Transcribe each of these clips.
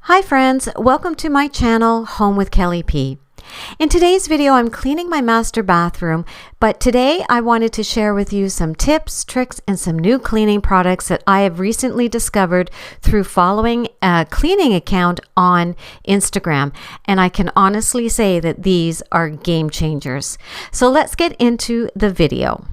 Hi friends, welcome to my channel, Home with Kelly P. In today's video, I'm cleaning my master bathroom, but today I wanted to share with you some tips, tricks, and some new cleaning products that I have recently discovered through following a cleaning account on Instagram. And I can honestly say that these are game changers. So let's get into the video.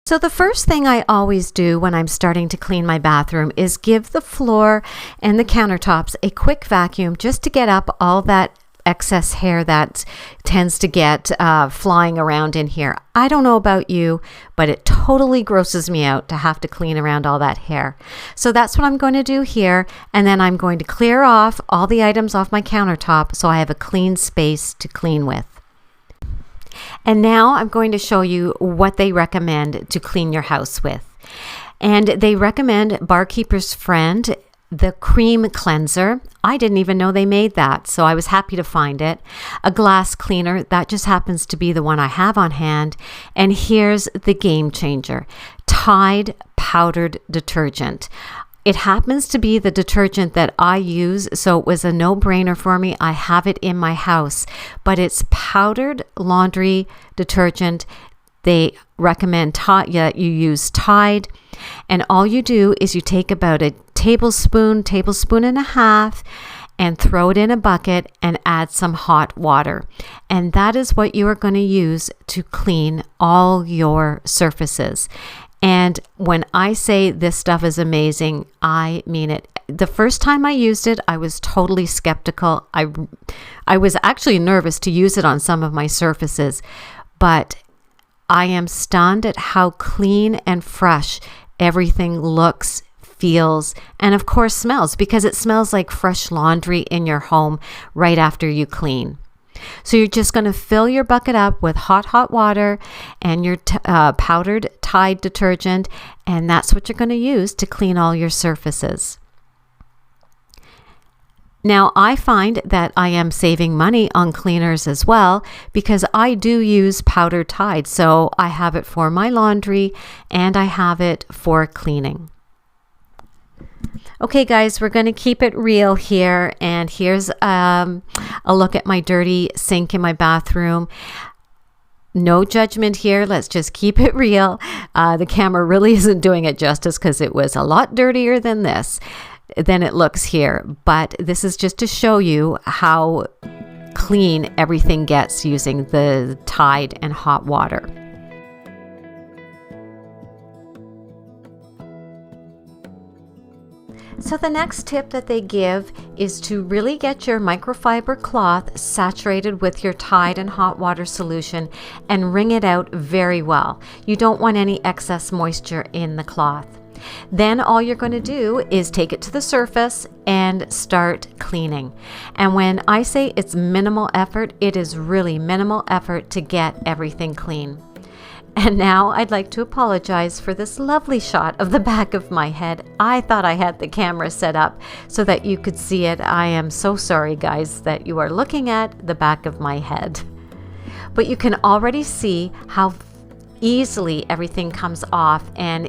So the first thing I always do when I'm starting to clean my bathroom is give the floor and the countertops a quick vacuum just to get up all that excess hair that tends to get flying around in here. I don't know about you, but it totally grosses me out to have to clean around all that hair. So that's what I'm going to do here, and then I'm going to clear off all the items off my countertop so I have a clean space to clean with. And now I'm going to show you what they recommend to clean your house with. And they recommend Barkeeper's Friend, the cream cleanser. I didn't even know they made that, so I was happy to find it. A glass cleaner, that just happens to be the one I have on hand. And here's the game changer, Tide powdered detergent. It happens to be the detergent that I use, so it was a no-brainer for me. I have it in my house, but it's powdered laundry detergent. They recommend that you use Tide, and all you do is you take about a tablespoon and a half, and throw it in a bucket and add some hot water. And that is what you are going to use to clean all your surfaces. And when I say this stuff is amazing, I mean it. The first time I used it, I was totally skeptical. I was actually nervous to use it on some of my surfaces, but I am stunned at how clean and fresh everything looks, feels, and of course smells, because it smells like fresh laundry in your home right after you clean. So you're just going to fill your bucket up with hot water and your powdered Tide detergent, and that's what you're going to use to clean all your surfaces. Now, I find that I am saving money on cleaners as well, because I do use powdered Tide. So I have it for my laundry and I have it for cleaning. Okay guys, we're going to keep it real here, and here's a look at my dirty sink in my bathroom. No judgment here, let's just keep it real. The camera really isn't doing it justice because it was a lot dirtier than it looks here, but this is just to show you how clean everything gets using the Tide and hot water. So the next tip that they give is to really get your microfiber cloth saturated with your Tide and hot water solution and wring it out very well. You don't want any excess moisture in the cloth. Then all you're going to do is take it to the surface and start cleaning. And when I say it's minimal effort, it is really minimal effort to get everything clean. And now I'd like to apologize for this lovely shot of the back of my head. I thought I had the camera set up so that you could see it. I am so sorry, guys, that you are looking at the back of my head. But you can already see how easily everything comes off, and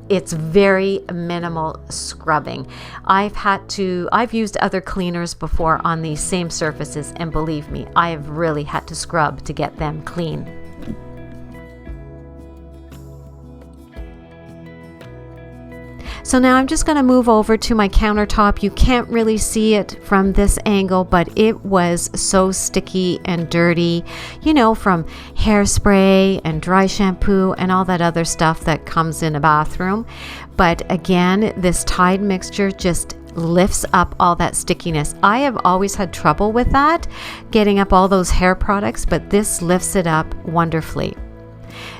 it's very minimal scrubbing. I've used other cleaners before on these same surfaces, and believe me, I have really had to scrub to get them clean. So now I'm just going to move over to my countertop. You can't really see it from this angle, but it was so sticky and dirty, you know, from hairspray and dry shampoo and all that other stuff that comes in a bathroom. But again, this Tide mixture just lifts up all that stickiness. I have always had trouble with that, getting up all those hair products, but this lifts it up wonderfully.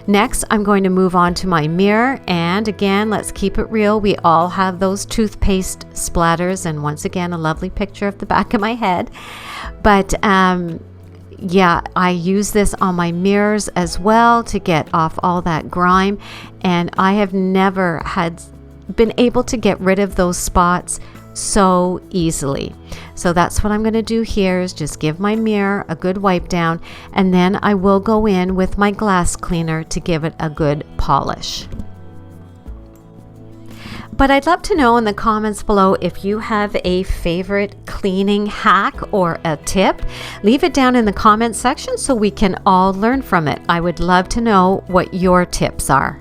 Next, I'm going to move on to my mirror, and again, let's keep it real. We all have those toothpaste splatters, and once again, a lovely picture of the back of my head. But yeah, I use this on my mirrors as well to get off all that grime, and I have never been able to get rid of those spots so easily. So that's what I'm going to do here, is just give my mirror a good wipe down, and then I will go in with my glass cleaner to give it a good polish. But I'd love to know in the comments below if you have a favorite cleaning hack or a tip. Leave it down in the comments section so we can all learn from it. I would love to know what your tips are.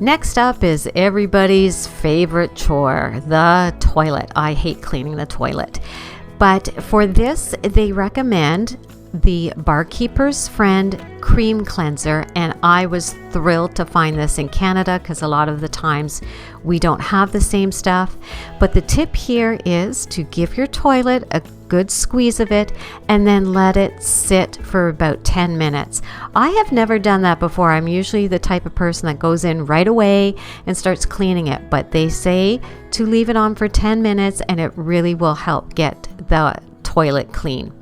Next up is everybody's favorite chore, the toilet. I hate cleaning the toilet. But for this, they recommend the Barkeeper's Friend Cream Cleanser, and I was thrilled to find this in Canada because a lot of the times we don't have the same stuff. But the tip here is to give your toilet a good squeeze of it and then let it sit for about 10 minutes. I have never done that before. I'm usually the type of person that goes in right away and starts cleaning it, but they say to leave it on for 10 minutes and it really will help get the toilet clean.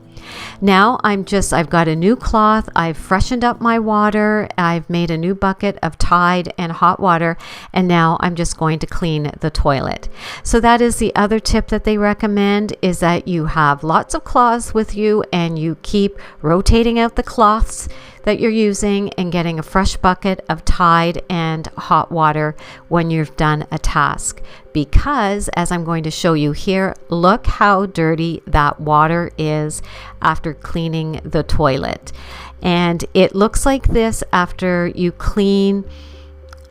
Now I've got a new cloth. I've freshened up my water. I've made a new bucket of Tide and hot water, and now I'm just going to clean the toilet. So that is the other tip that they recommend, is that you have lots of cloths with you and you keep rotating out the cloths that you're using and getting a fresh bucket of Tide and hot water when you've done a task. Because, as I'm going to show you here, look how dirty that water is after cleaning the toilet. And it looks like this after you clean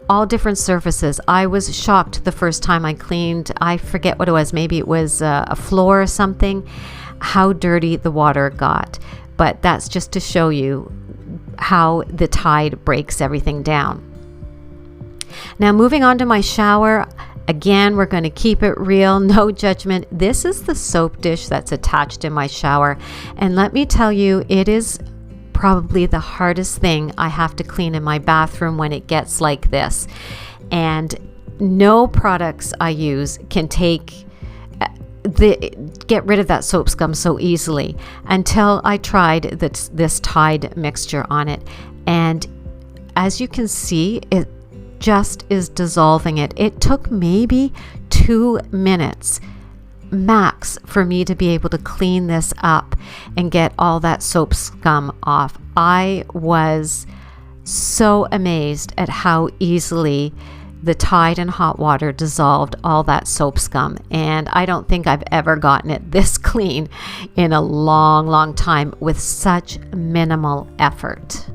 all different surfaces. I was shocked the first time I cleaned, I forget what it was, maybe it was a floor or something, how dirty the water got. But that's just to show you how the Tide breaks everything down. Now moving on to my shower, again, we're going to keep it real, no judgment. This is the soap dish that's attached in my shower, and let me tell you, it is probably the hardest thing I have to clean in my bathroom when it gets like this. And no products I use can get rid of that soap scum so easily until I tried this Tide mixture on it. And as you can see, it just is dissolving it. It took maybe 2 minutes max for me to be able to clean this up and get all that soap scum off. I was so amazed at how easily the Tide and hot water dissolved all that soap scum, and I don't think I've ever gotten it this clean in a long time with such minimal effort.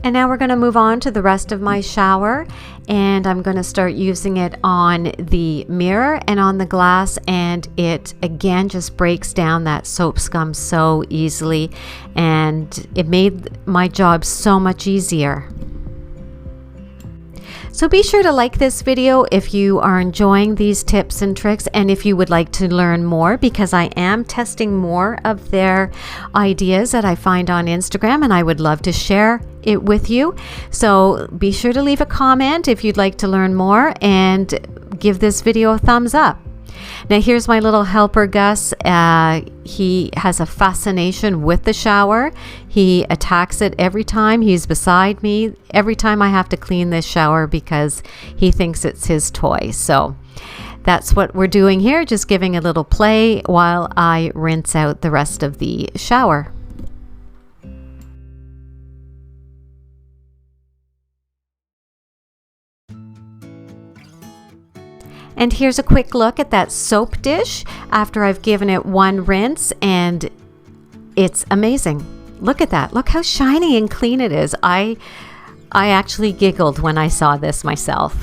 And now we're going to move on to the rest of my shower, and I'm going to start using it on the mirror and on the glass, and it again just breaks down that soap scum so easily, and it made my job so much easier. So be sure to like this video if you are enjoying these tips and tricks, and if you would like to learn more, because I am testing more of their ideas that I find on Instagram, and I would love to share it with you. So be sure to leave a comment if you'd like to learn more, and give this video a thumbs up. Now here's my little helper Gus. He has a fascination with the shower. He attacks it every time he's beside me, every time I have to clean this shower, because he thinks it's his toy. So that's what we're doing here, just giving a little play while I rinse out the rest of the shower. And here's a quick look at that soap dish after I've given it one rinse, and it's amazing. Look at that. Look how shiny and clean it is. I actually giggled when I saw this myself.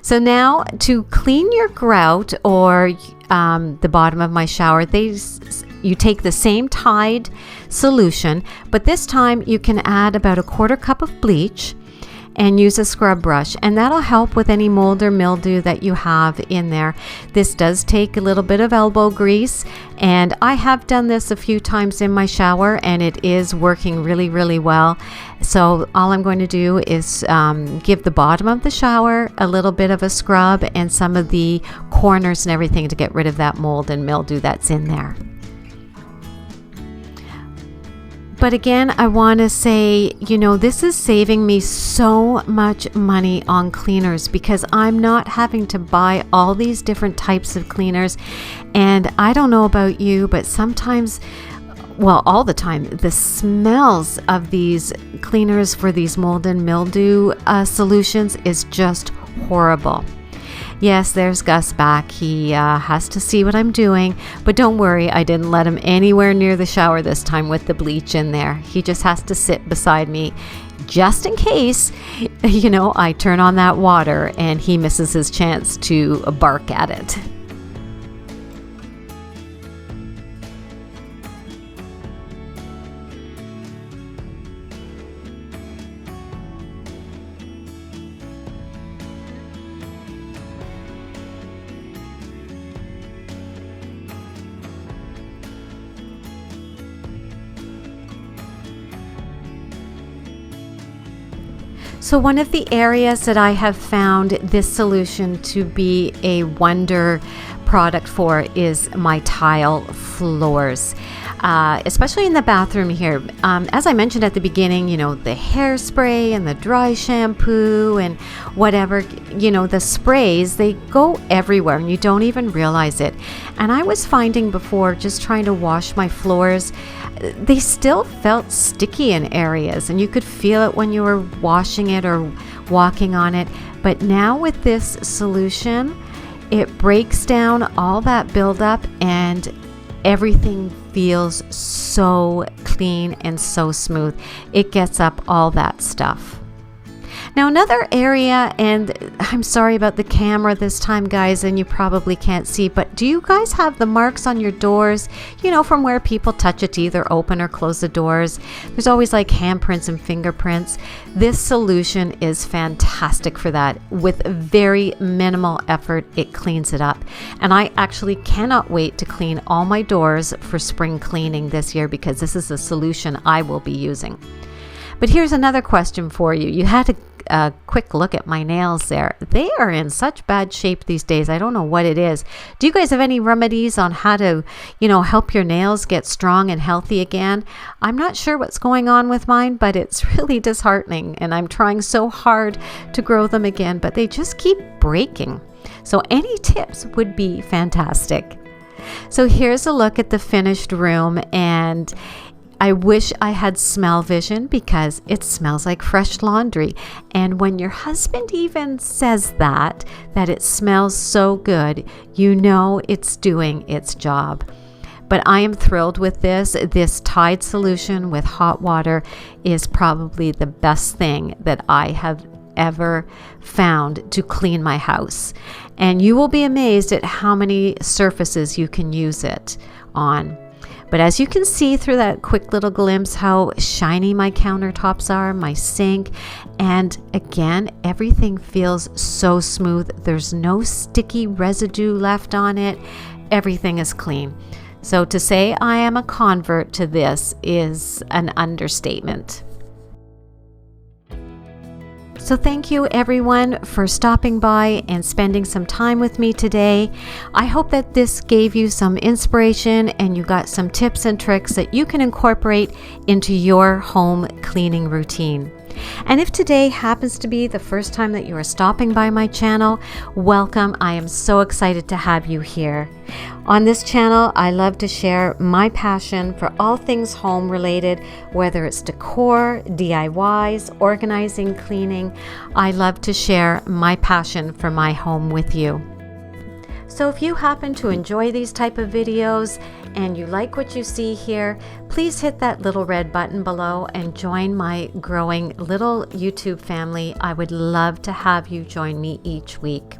So now to clean your grout or the bottom of my shower, you take the same Tide solution, but this time you can add about 1/4 cup of bleach. and use a scrub brush, and that'll help with any mold or mildew that you have in there. This does take a little bit of elbow grease, and I have done this a few times in my shower, and it is working really, really well. So all I'm going to do is give the bottom of the shower a little bit of a scrub and some of the corners and everything to get rid of that mold and mildew that's in there. But again, I want to say, you know, this is saving me so much money on cleaners because I'm not having to buy all these different types of cleaners. And I don't know about you, but sometimes, well, all the time, the smells of these cleaners for these mold and mildew solutions is just horrible. Yes, there's Gus back. He has to see what I'm doing, but don't worry, I didn't let him anywhere near the shower this time with the bleach in there. He just has to sit beside me just in case, you know, I turn on that water and he misses his chance to bark at it. So one of the areas that I have found this solution to be a wonder product for is my tile floors, especially in the bathroom here. As I mentioned at the beginning, you know, the hairspray and the dry shampoo and whatever, you know, the sprays, they go everywhere and you don't even realize it. And I was finding before, just trying to wash my floors, they still felt sticky in areas and you could feel it when you were washing it or walking on it. But now with this solution, it breaks down all that buildup and everything feels so clean and so smooth. It gets up all that stuff. Now another area, and I'm sorry about the camera this time, guys, and you probably can't see, but do you guys have the marks on your doors, you know, from where people touch it to either open or close the doors? There's always like handprints and fingerprints. This solution is fantastic for that. With very minimal effort, it cleans it up. And I actually cannot wait to clean all my doors for spring cleaning this year because this is a solution I will be using. But here's another question for you. You had a quick look at my nails there. They are in such bad shape these days. I don't know what it is. Do you guys have any remedies on how to, you know, help your nails get strong and healthy again? I'm not sure what's going on with mine, but it's really disheartening. And I'm trying so hard to grow them again, but they just keep breaking. So any tips would be fantastic. So here's a look at the finished room, and I wish I had smell vision because it smells like fresh laundry. And when your husband even says that it smells so good, you know it's doing its job. But I am thrilled with this. This Tide solution with hot water is probably the best thing that I have ever found to clean my house. And you will be amazed at how many surfaces you can use it on. But as you can see through that quick little glimpse how shiny my countertops are, my sink, and again, everything feels so smooth. There's no sticky residue left on it. Everything is clean. So to say I am a convert to this is an understatement. So thank you everyone for stopping by and spending some time with me today. I hope that this gave you some inspiration and you got some tips and tricks that you can incorporate into your home cleaning routine. And if today happens to be the first time that you are stopping by my channel, welcome. I am so excited to have you here. On this channel, I love to share my passion for all things home related, whether it's decor, DIYs, organizing, cleaning. I love to share my passion for my home with you. So if you happen to enjoy these type of videos and you like what you see here, please hit that little red button below and join my growing little YouTube family. I would love to have you join me each week.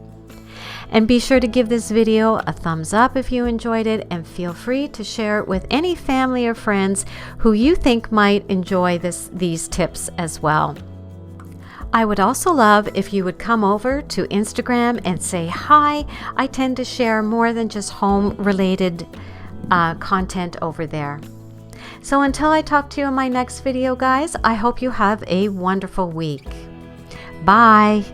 And be sure to give this video a thumbs up if you enjoyed it, and feel free to share it with any family or friends who you think might enjoy these tips as well. I would also love if you would come over to Instagram and say hi. I tend to share more than just home related content over there. So until I talk to you in my next video, guys, I hope you have a wonderful week. Bye.